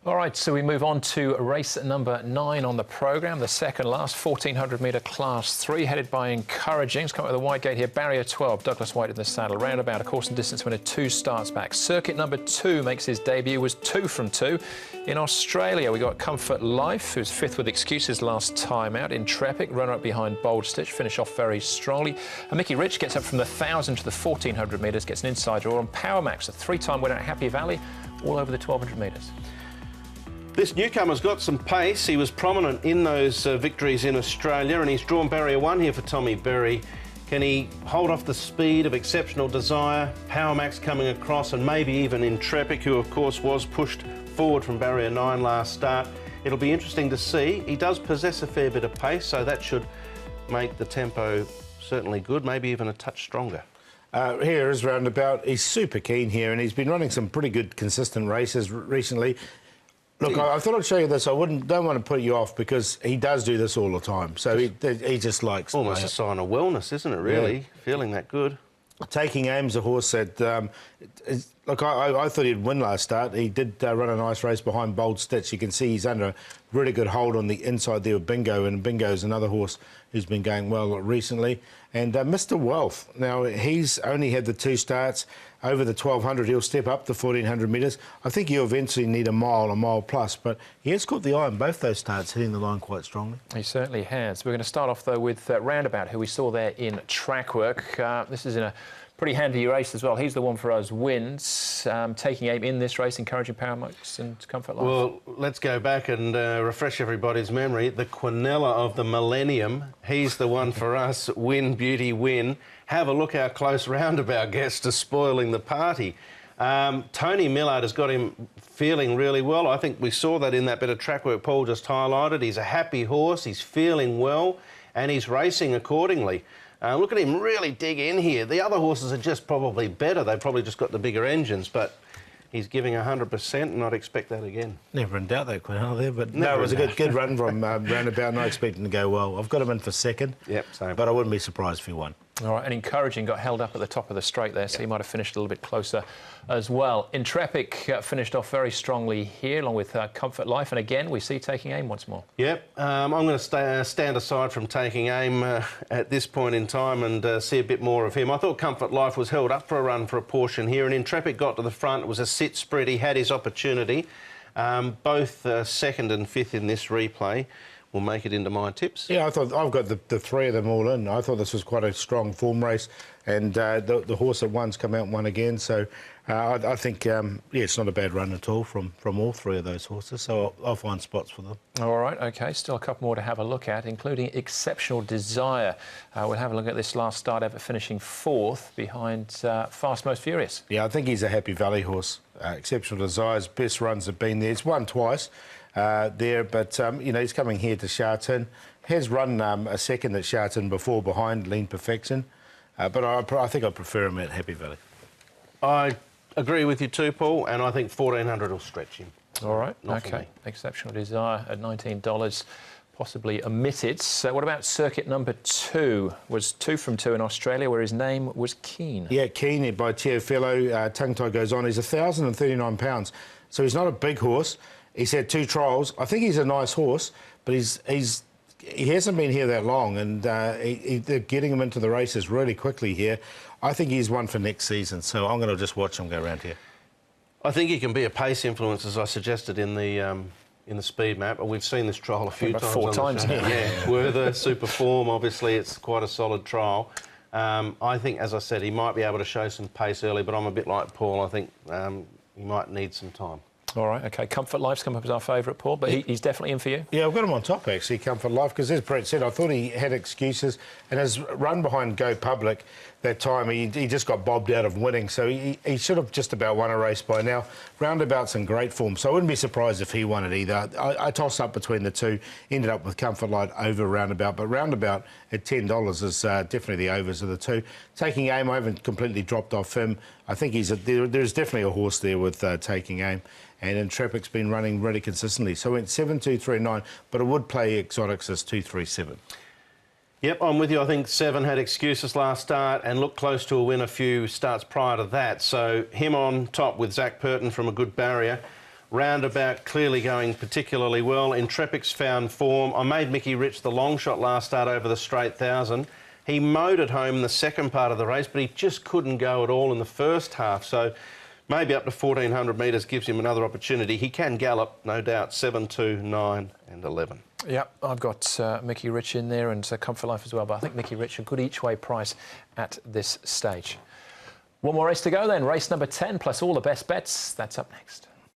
All right, so we move on to race number 9 on the programme, the second last 1400-metre Class 3, headed by Encouraging. It's coming with a wide gate here, barrier 12, Douglas White in the saddle, roundabout, a course and distance winner, 2 starts back. Circuit number 2 makes his debut, was 2 from 2. In Australia, we got Comfort Life, who's 5th with excuses last time out. Intrepid, runner-up behind Bold Stitch, finish off very strongly. And Mickey Rich gets up from the 1,000 to the 1,400 metres, gets an inside draw on Power Max, a 3-time winner at Happy Valley, all over the 1,200 metres. This newcomer's got some pace. He was prominent in those victories in Australia, and he's drawn barrier 1 here for Tommy Berry. Can he hold off the speed of Exceptional Desire, Power Max coming across, and maybe even Intrepid, who of course was pushed forward from barrier 9 last start? It'll be interesting to see. He does possess a fair bit of pace, so that should make the tempo certainly good, maybe even a touch stronger. Here is Roundabout. He's super keen here, and he's been running some pretty good consistent races recently. Look, I thought I'd show you this. Don't want to put you off because he does do this all the time. So he just likes almost a sign of wellness, isn't it? Really, yeah. Feeling that good. Taking Aim's a horse that, look, I thought he'd win last start. He did run a nice race behind Bold Stitch. You can see he's under a really good hold on the inside there with Bingo, and Bingo is another horse who's been going well recently. And Mr. Wealth, now he's only had the 2 starts over the 1,200. He'll step up to 1,400 metres. I think he'll eventually need a mile plus, but he has caught the eye in both those starts, hitting the line quite strongly. He certainly has. We're going to start off, though, with Roundabout, who we saw there in track work. This is in a pretty handy race as well. He's the one for us wins. Taking Aim in this race, Encouraging, Power Max and Comfort Life. Well, let's go back and refresh everybody's memory. The Quinella of the Millennium. He's the one for us. Win, beauty, win. Have a look how close Roundabout gets to spoiling the party. Tony Millard has got him feeling really well. I think we saw that in that bit of track work Paul just highlighted. He's a happy horse. He's feeling well and he's racing accordingly. Look at him really dig in here. The other horses are just probably better. They've probably just got the bigger engines, but he's giving 100% and I'd expect that again. Never in doubt that Quinella there, but no, it was a good run from Roundabout, and I expect him to go well. I've got him in for second, same. But I wouldn't be surprised if he won. All right, and Encouraging got held up at the top of the straight there, so he might have finished a little bit closer as well. Intrepid finished off very strongly here, along with Comfort Life, and again, we see Taking Aim once more. Yep, I'm going to stand aside from Taking Aim at this point in time and see a bit more of him. I thought Comfort Life was held up for a run for a portion here, and Intrepid got to the front. It was a sit spread. He had his opportunity. Both 2nd and 5th in this replay will make it into my tips. Yeah, I thought I've got the 3 of them all in. I thought this was quite a strong form race, and the horse that won's come out and won again. So I think, yeah, it's not a bad run at all from all 3 of those horses. So I'll find spots for them. All right, OK. Still a couple more to have a look at, including Exceptional Desire. We'll have a look at this last start ever, finishing 4th behind Fast Most Furious. Yeah, I think he's a Happy Valley horse. Exceptional Desire's best runs have been there. It's won twice. There, but you know, he's coming here to Sha Tin. Has run a second at Sha Tin before behind Lean Perfection, but I think I prefer him at Happy Valley. I agree with you too, Paul, and I think 1,400 will stretch him. All right, OK. Exceptional Desire at $19, possibly omitted. So what about circuit number 2? Was 2 from 2 in Australia, where his name was Keen. Yeah, Keen by Tier Fellow. Tongue tie goes on. He's 1,039 pounds, so he's not a big horse. He's had 2 trials. I think he's a nice horse, but he hasn't been here that long, and they're getting him into the races really quickly here. I think he's one for next season, so I'm going to just watch him go around here. I think he can be a pace influence, as I suggested in the speed map. We've seen this trial a few times. 4 times now. Yeah, Werther, super form. Obviously, it's quite a solid trial. I think, as I said, he might be able to show some pace early, but I'm a bit like Paul. I think he might need some time. All right, OK. Comfort Life's come up as our favourite, Paul, but he's definitely in for you. Yeah, I've got him on top, actually, Comfort Life, because as Brett said, I thought he had excuses, and his run behind Go Public that time, he just got bobbed out of winning, so he should have just about won a race by now. Roundabout's in great form, so I wouldn't be surprised if he won it either. I tossed up between the 2, ended up with Comfort Life over Roundabout, but Roundabout at $10 is definitely the overs of the 2. Taking Aim, I haven't completely dropped off him. I think there's definitely a horse there with Taking Aim. And Intrepid's been running really consistently. So I went 7-2-3-9, but I would play Exotics as 2-3-7. Yep, I'm with you. I think 7 had excuses last start and looked close to a win a few starts prior to that. So him on top with Zach Purton from a good barrier. Roundabout clearly going particularly well. Intrepix found form. I made Mickey Rich the long shot last start over the straight 1,000. He mowed it home in the second part of the race, but he just couldn't go at all in the first half. So maybe up to 1,400 metres gives him another opportunity. He can gallop, no doubt, 7, 2, 9 and 11. Yeah, I've got Mickey Rich in there and Comfort Life as well, but I think Mickey Rich a good each-way price at this stage. One more race to go then, race number 10 plus all the best bets. That's up next.